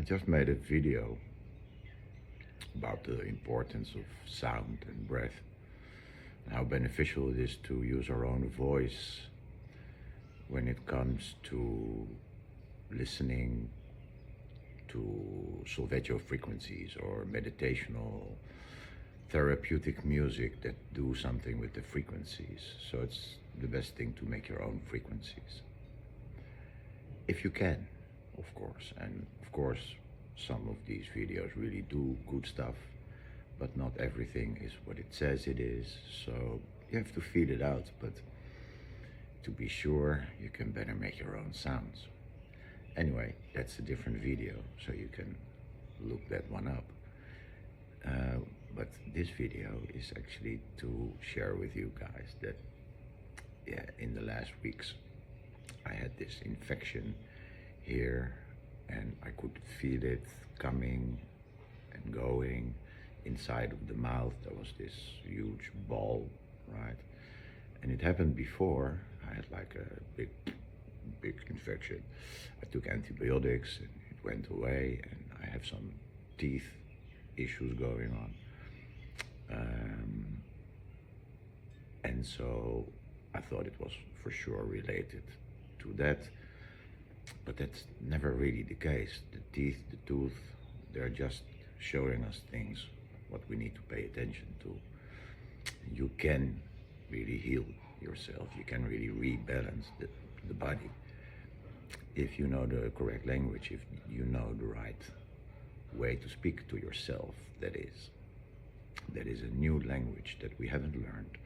just made a video about the importance of sound and breath, and how beneficial it is to use our own voice when it comes to listening to solfeggio frequencies or meditational therapeutic music that do something with the frequencies. So it's the best thing to make your own frequencies. If you can, of course. And of course, some of these videos really do good stuff, but not everything is what it says it is. So you have to feel it out, but to be sure, you can better make your own sounds. Anyway, that's a different video, so you can look that one up. But this video is actually to share with you guys that, yeah, in the last weeks, I had this infection here, and I could feel it coming and going inside of the mouth. There was this huge ball, right? And it happened before. I had like a big infection. I took antibiotics and it went away, and I have some teeth issues going on. And so I thought it was for sure related to that, but that's never really the case. The teeth, the tooth, they're just showing us things, what we need to pay attention to. You can really heal yourself. You can really rebalance the body if you know the correct language, if you know the right way to speak to yourself. That is a new language that we haven't learned,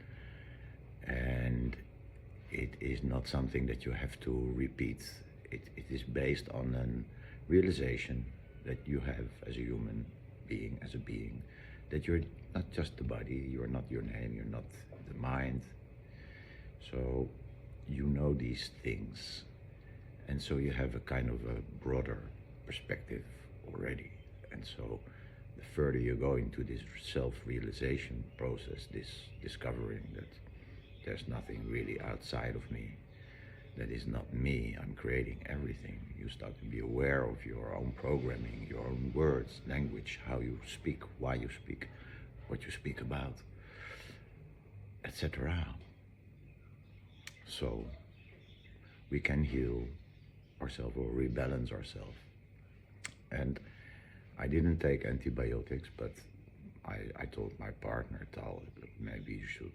and it is not something that you have to repeat. It is based on a realization that you have as a human being, that you're not just the body, you're not your name, you're not the mind. So you know these things, and so you have a kind of a broader perspective already. And so the further you go into this self-realization process, this discovering that there's nothing really outside of me, that is not me, I'm creating everything. You start to be aware of your own programming, your own words, language, how you speak, why you speak, what you speak about, etc. So we can heal ourselves or rebalance ourselves. And I didn't take antibiotics, but I told my partner, Tal, maybe you should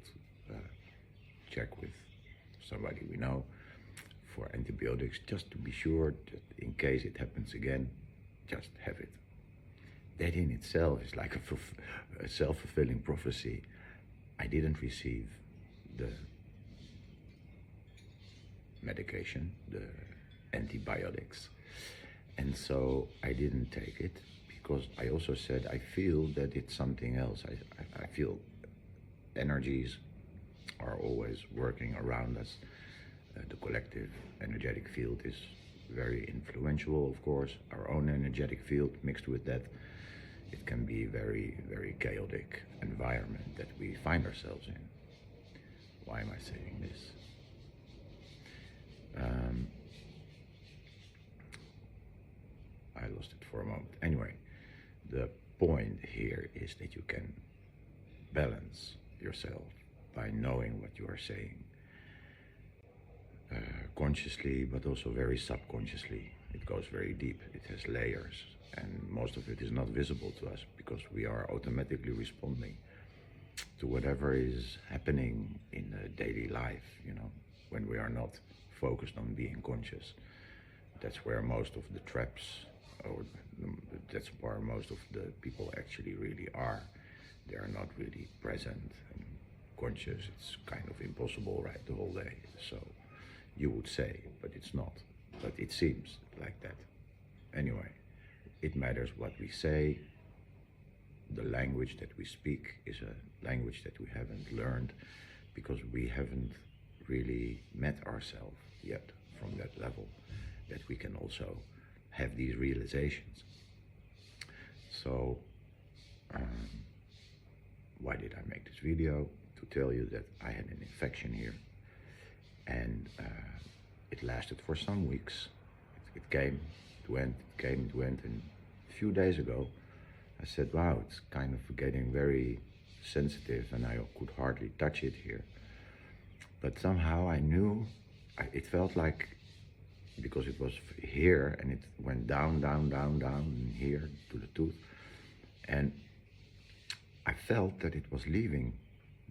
check with somebody we know for antibiotics, just to be sure that in case it happens again, just have it. That in itself is like a self-fulfilling prophecy. I didn't receive the medication, the antibiotics, and so I didn't take it, because I also said I feel that it's something else. I feel energies are always working around us. The collective energetic field is very influential, of course. Our own energetic field mixed with that, it can be very, very chaotic environment that we find ourselves in. Why am I saying this? I lost it for a moment. Anyway, the point here is that you can balance yourself by knowing what you are saying, consciously, but also very subconsciously. It goes very deep, it has layers, and most of it is not visible to us because we are automatically responding to whatever is happening in daily life, when we are not focused on being conscious. That's where most of the traps, or that's where most of the people actually really are. They are not really present and conscious. It's kind of impossible, right, the whole day. So you would say, but it's not. But it seems like that. Anyway, it matters what we say. The language that we speak is a language that we haven't learned, because we haven't really met ourselves yet from that level, that we can also have these realizations. So why did I make this video? To tell you that I had an infection here, and it lasted for some weeks. It came, it went, it came, it went, and few days ago, I said, wow, it's kind of getting very sensitive and I could hardly touch it here. But somehow I knew, it felt like, because it was here and it went down, down, down, down, and here to the tooth. And I felt that it was leaving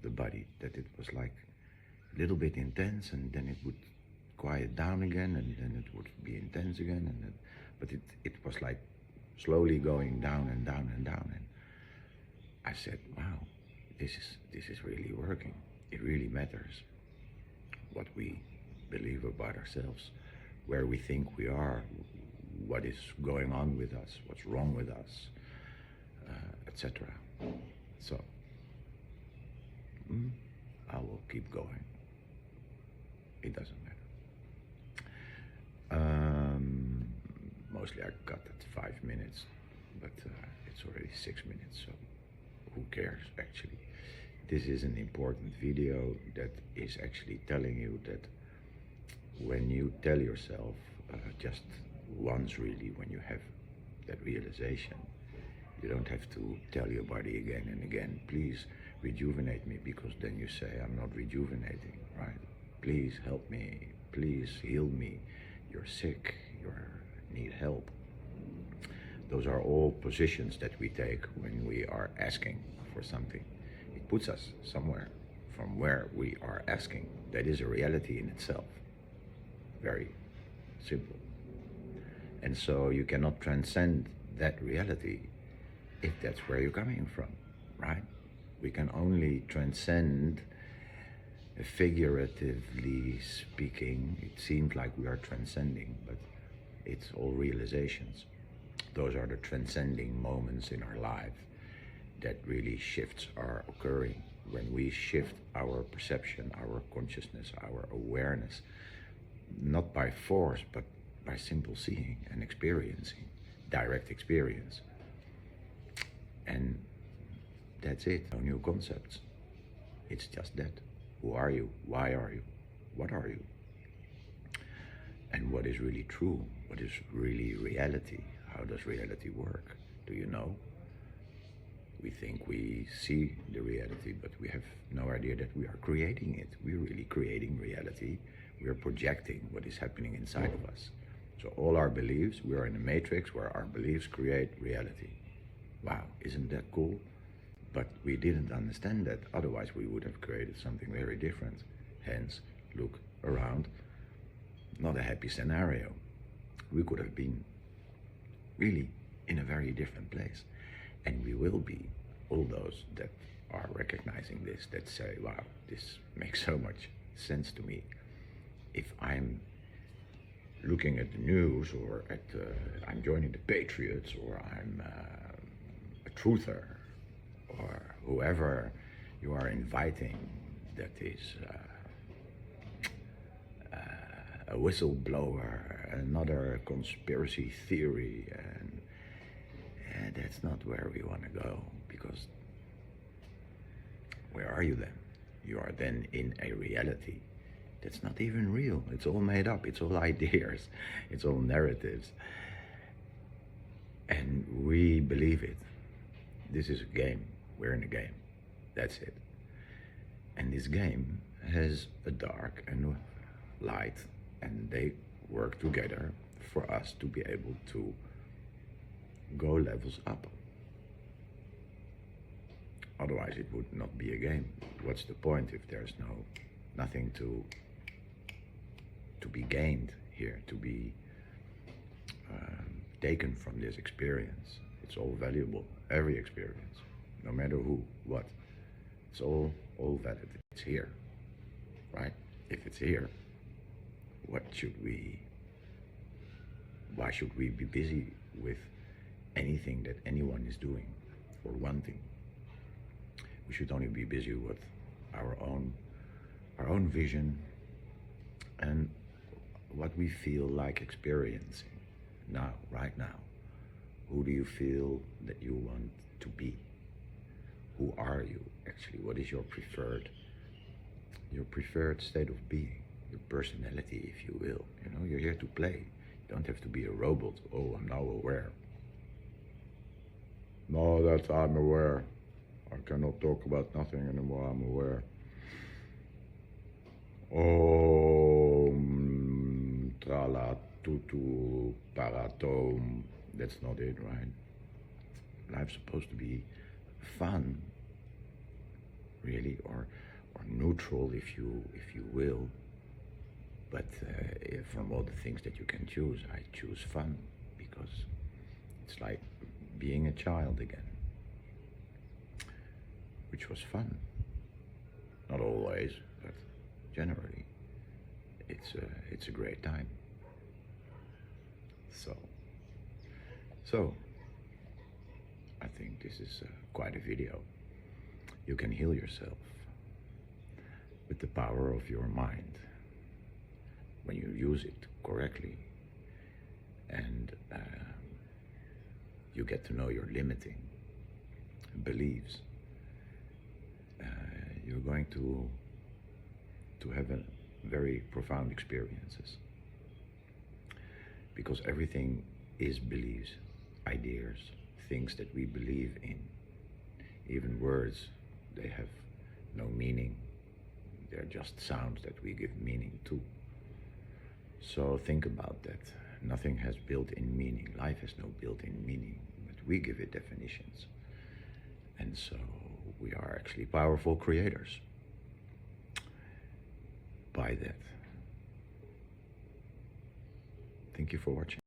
the body, that it was like a little bit intense and then it would quiet down again and then it would be intense again. And then, but it was like slowly going down and down and down. And I said, wow, this is really working. It really matters what we believe about ourselves, where we think we are, what is going on with us, what's wrong with us, etc. So, I will keep going. It doesn't matter. Mostly I cut at 5 minutes, but it's already 6 minutes, so who cares actually? This is an important video that is actually telling you that when you tell yourself just once, really, when you have that realization, you don't have to tell your body again and again, please rejuvenate me, because then you say, I'm not rejuvenating, right? Please help me, please heal me, you're sick, you need help. Those are all positions that we take when we are asking for something. It puts us somewhere from where we are asking. That is a reality in itself. Very simple. And so you cannot transcend that reality if that's where you're coming from, right? We can only transcend, figuratively speaking. It seems like we are transcending, but it's all realizations. Those are the transcending moments in our life that really shifts are occurring. When we shift our perception, our consciousness, our awareness, not by force, but by simple seeing and experiencing, direct experience. And that's it, no new concepts. It's just that. Who are you? Why are you? What are you? And what is really true? What is really reality? How does reality work? Do you know? We think we see the reality, but we have no idea that we are creating it. We're really creating reality. We are projecting what is happening inside of us. So all our beliefs, we are in a matrix where our beliefs create reality. Wow, isn't that cool? But we didn't understand that. Otherwise, we would have created something very different. Hence, look around. Not a happy scenario. We could have been really in a very different place. And we will be, all those that are recognizing this, that say, wow, this makes so much sense to me. If I'm looking at the news, or I'm joining the Patriots, or I'm a truther, or whoever you are inviting that is a whistleblower, another conspiracy theory, and that's not where we want to go, because where are you then? You are then in a reality that's not even real. It's all made up. It's all ideas. It's all narratives. And we believe it. This is a game. We're in a game. That's it. And this game has a dark and a light, and they work together for us to be able to go levels up. Otherwise it would not be a game. What's the point if there's nothing to be gained here, to be taken from this experience? It's all valuable, every experience, no matter who, what. It's all valid. It's here, right? If it's here, why should we be busy with anything that anyone is doing or wanting? We should only be busy with our own vision and what we feel like experiencing now, right now. Who do you feel that you want to be? Who are you actually? What is your preferred state of being? Your personality, if you will. You know, you're here to play. You don't have to be a robot. Oh, I'm now aware. No, that I'm aware. I cannot talk about nothing anymore. I'm aware. Om, trala, tutu, paratom. That's not it, right? Life's supposed to be fun, really, or neutral, if you will. But from all the things that you can choose, I choose fun because it's like being a child again, which was fun. Not always, but generally, it's a great time. So I think this is quite a video. You can heal yourself with the power of your mind when you use it correctly, and you get to know your limiting beliefs. You're going to have a very profound experiences, because everything is beliefs, ideas, things that we believe in. Even words, they have no meaning. They're just sounds that we give meaning to. So think about that. Nothing has built-in meaning. Life has no built-in meaning, but we give it definitions. And so we are actually powerful creators by that. Thank you for watching.